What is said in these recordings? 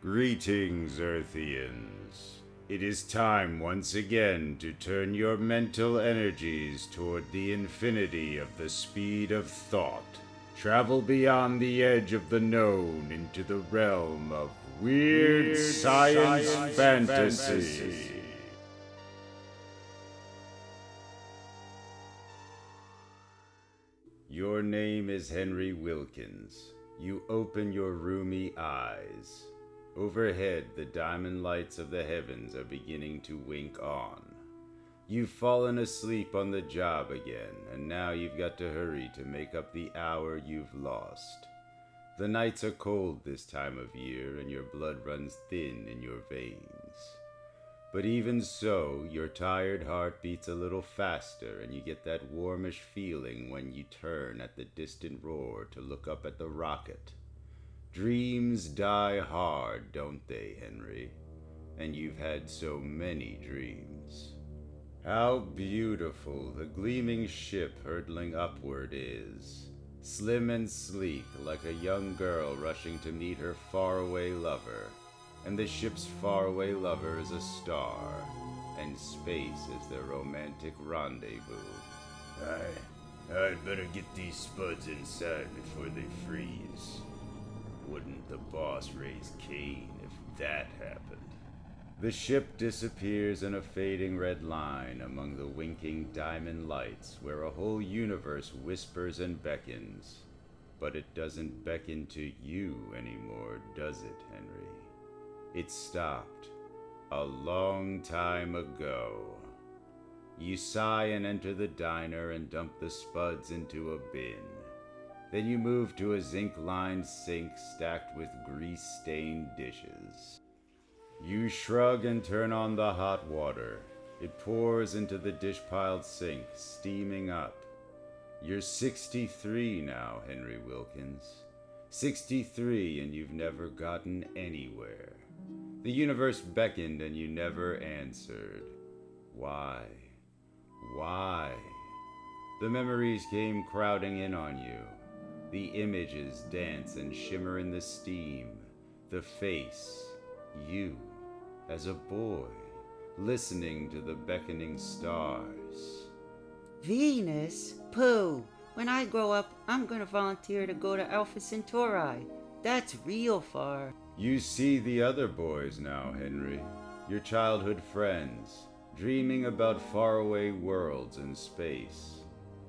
Greetings, Earthians. It is time once again to turn your mental energies toward the infinity of the speed of thought. Travel beyond the edge of the known into the realm of weird science fantasy. Your name is Henry Wilkins. You open your roomy eyes. Overhead, the diamond lights of the heavens are beginning to wink on. You've fallen asleep on the job again, and now you've got to hurry to make up the hour you've lost. The nights are cold this time of year, and your blood runs thin in your veins. But even so, your tired heart beats a little faster, and you get that warmish feeling when you turn at the distant roar to look up at the rocket. Dreams die hard, don't they, Henry? And you've had so many dreams. How beautiful the gleaming ship hurtling upward is. Slim and sleek, like a young girl rushing to meet her faraway lover. And the ship's faraway lover is a star, and space is their romantic rendezvous. I'd better get these spuds inside before they freeze. Wouldn't the boss raise Cain if that happened? The ship disappears in a fading red line among the winking diamond lights where a whole universe whispers and beckons. But it doesn't beckon to you anymore, does it, Henry? It stopped a long time ago. You sigh and enter the diner and dump the spuds into a bin. Then you move to a zinc-lined sink stacked with grease-stained dishes. You shrug and turn on the hot water. It pours into the dish-piled sink, steaming up. You're 63 now, Henry Wilkins. 63, and you've never gotten anywhere. The universe beckoned and you never answered. Why? Why? The memories came crowding in on you. The images dance and shimmer in the steam. The face, you, as a boy, listening to the beckoning stars. Venus? Pooh! When I grow up, I'm gonna volunteer to go to Alpha Centauri. That's real far. You see the other boys now, Henry. Your childhood friends, dreaming about faraway worlds in space.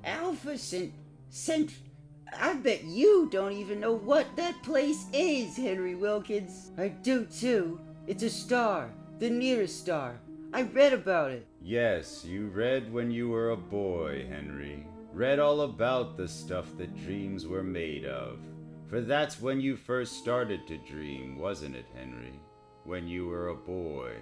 Alpha Cent... I bet you don't even know what that place is, Henry Wilkins. I do too. It's a star. The nearest star. I read about it. Yes, you read when you were a boy, Henry. Read all about the stuff that dreams were made of. For that's when you first started to dream, wasn't it, Henry? When you were a boy.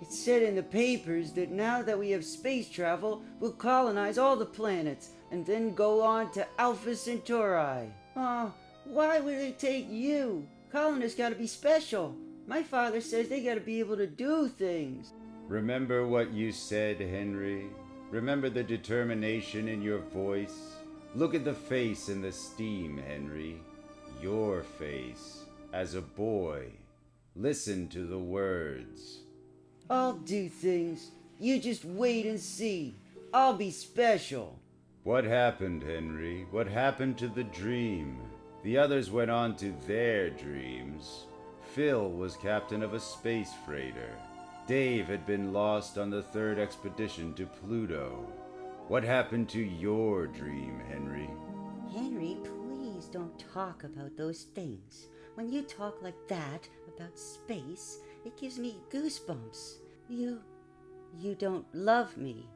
It said in the papers that now that we have space travel, we'll colonize all the planets and then go on to Alpha Centauri. Oh, why would it take you? Colonists gotta be special. My father says they gotta be able to do things. Remember what you said, Henry? Remember the determination in your voice? Look at the face in the steam, Henry. Your face, as a boy. Listen to the words. I'll do things. You just wait and see. I'll be special. What happened, Henry? What happened to the dream? The others went on to their dreams. Phil was captain of a space freighter. Dave had been lost on the third expedition to Pluto. What happened to your dream, Henry? Henry, please don't talk about those things. When you talk like that about space, it gives me goosebumps. You don't love me.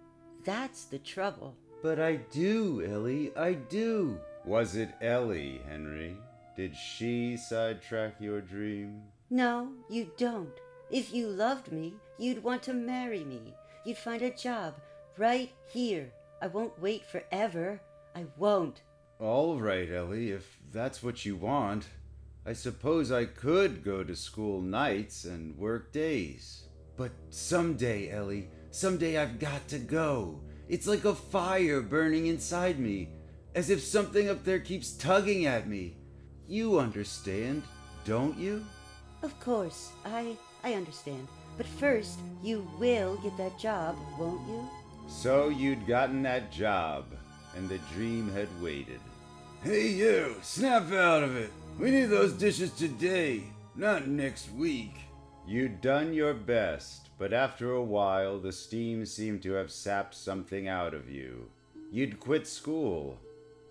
That's the trouble. But I do, Ellie, I do. Was it Ellie, Henry? Did she sidetrack your dream? No, you don't. If you loved me, you'd want to marry me. You'd find a job right here. I won't wait forever. I won't. All right, Ellie, if that's what you want. I suppose I could go to school nights and work days. But someday, Ellie, someday I've got to go. It's like a fire burning inside me, as if something up there keeps tugging at me. You understand, don't you? Of course, I understand. But first, you will get that job, won't you? So you'd gotten that job, and the dream had waited. Hey you, snap out of it. We need those dishes today, not next week. You'd done your best, but after a while the steam seemed to have sapped something out of you. You'd quit school.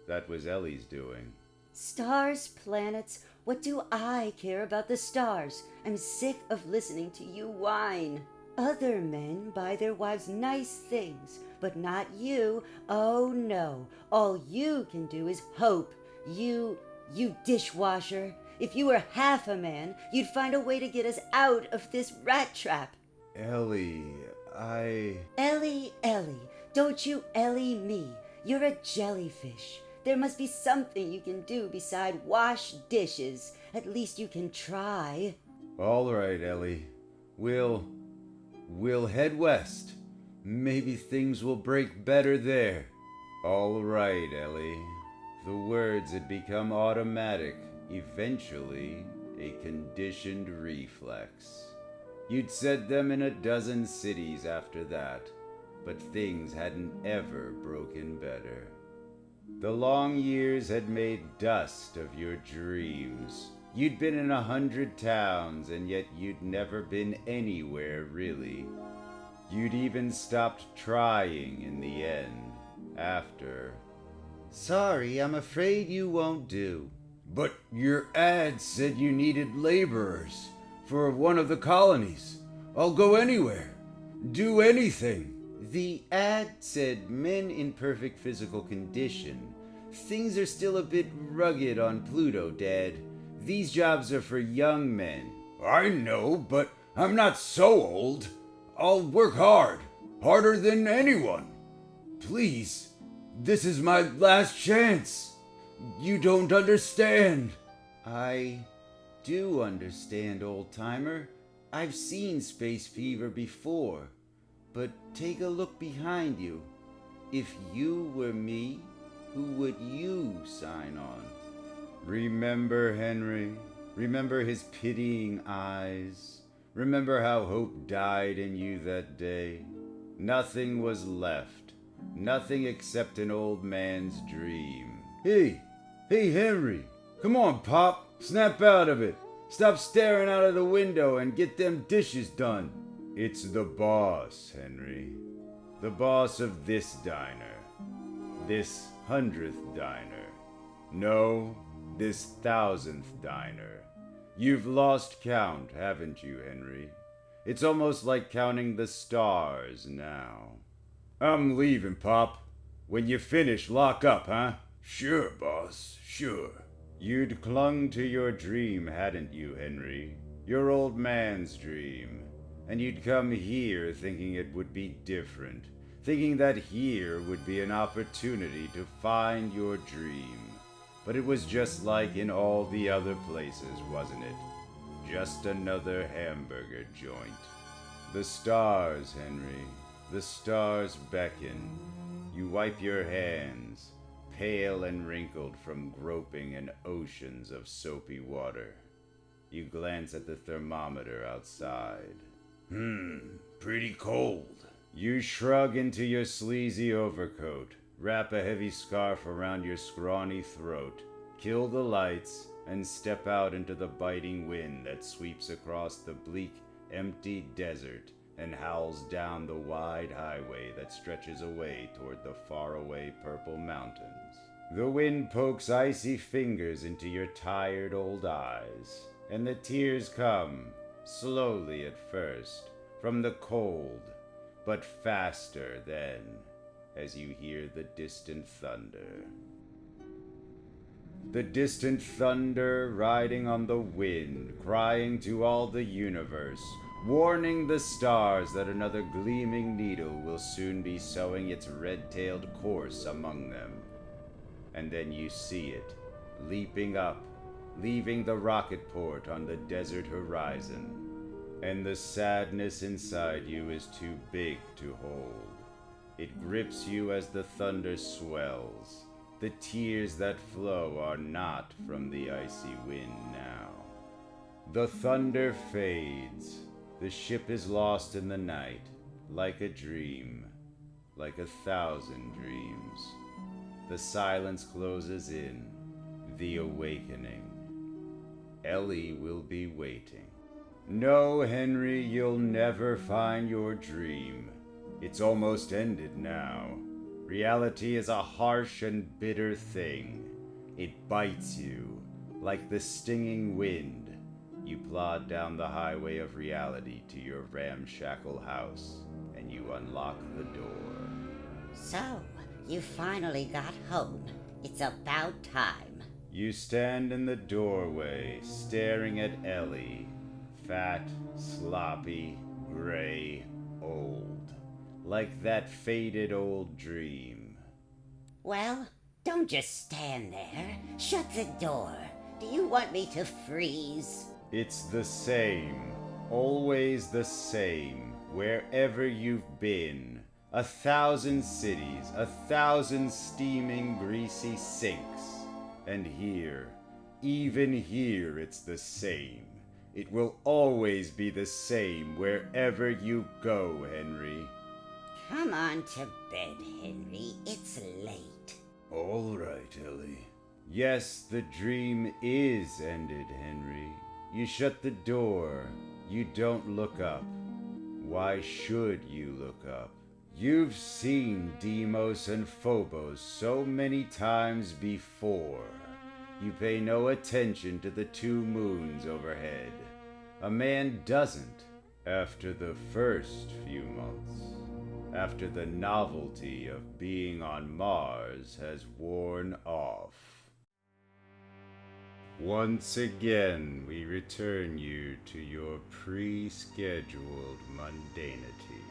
That was Ellie's doing. Stars, planets, what do I care about the stars? I'm sick of listening to you whine. Other men buy their wives nice things, but not you. Oh no, all you can do is hope. You dishwasher. If you were half a man, you'd find a way to get us out of this rat trap. Ellie, Ellie, don't you Ellie me. You're a jellyfish. There must be something you can do beside wash dishes. At least you can try. All right, Ellie. We'll head west. Maybe things will break better there. All right, Ellie. The words had become automatic, eventually a conditioned reflex. You'd said them in a dozen cities after that, but things hadn't ever broken better. The long years had made dust of your dreams. You'd been in 100 towns, and yet you'd never been anywhere, really. You'd even stopped trying in the end, after. Sorry, I'm afraid you won't do. But your ad said you needed laborers for one of the colonies. I'll go anywhere. Do anything. The ad said men in perfect physical condition. Things are still a bit rugged on Pluto, Dad. These jobs are for young men. I know, but I'm not so old. I'll work hard. Harder than anyone. Please, this is my last chance. You don't understand. I do understand, old-timer. I've seen space fever before. But take a look behind you. If you were me, who would you sign on? Remember Henry? Remember his pitying eyes? Remember how hope died in you that day? Nothing was left. Nothing except an old man's dream. Hey, Henry. Come on, Pop. Snap out of it. Stop staring out of the window and get them dishes done. It's the boss, Henry. The boss of this diner. This 100th diner. No, this 1000th diner. You've lost count, haven't you, Henry? It's almost like counting the stars now. I'm leaving, Pop. When you finish, lock up, huh? Sure, boss, sure. You'd clung to your dream, hadn't you, Henry? Your old man's dream. And you'd come here thinking it would be different, thinking that here would be an opportunity to find your dream. But it was just like in all the other places, wasn't it? Just another hamburger joint. The stars, Henry, the stars beckon. You wipe your hands, pale and wrinkled from groping in oceans of soapy water. You glance at the thermometer outside. Pretty cold. You shrug into your sleazy overcoat, wrap a heavy scarf around your scrawny throat, kill the lights, and step out into the biting wind that sweeps across the bleak, empty desert and howls down the wide highway that stretches away toward the faraway purple mountains. The wind pokes icy fingers into your tired old eyes, and the tears come, slowly at first, from the cold, but faster then, as you hear the distant thunder. The distant thunder riding on the wind, crying to all the universe, warning the stars that another gleaming needle will soon be sowing its red-tailed course among them. And then you see it, leaping up, leaving the rocket port on the desert horizon. And the sadness inside you is too big to hold. It grips you as the thunder swells. The tears that flow are not from the icy wind now. The thunder fades. The ship is lost in the night, like a dream, like 1,000 dreams. The silence closes in, the awakening. Ellie will be waiting. No, Henry, you'll never find your dream. It's almost ended now. Reality is a harsh and bitter thing. It bites you, like the stinging wind. You plod down the highway of reality to your ramshackle house, and you unlock the door. So, you finally got home. It's about time. You stand in the doorway, staring at Ellie. Fat, sloppy, gray, old. Like that faded old dream. Well, don't just stand there. Shut the door. Do you want me to freeze? It's the same, always the same, wherever you've been. 1,000 cities, 1,000 steaming, greasy sinks. And here, even here, it's the same. It will always be the same wherever you go, Henry. Come on to bed, Henry. It's late. All right, Ellie. Yes, the dream is ended, Henry. You shut the door. You don't look up. Why should you look up? You've seen Deimos and Phobos so many times before. You pay no attention to the 2 moons overhead. A man doesn't after the first few months. After the novelty of being on Mars has worn off. Once again, we return you to your pre-scheduled mundanity.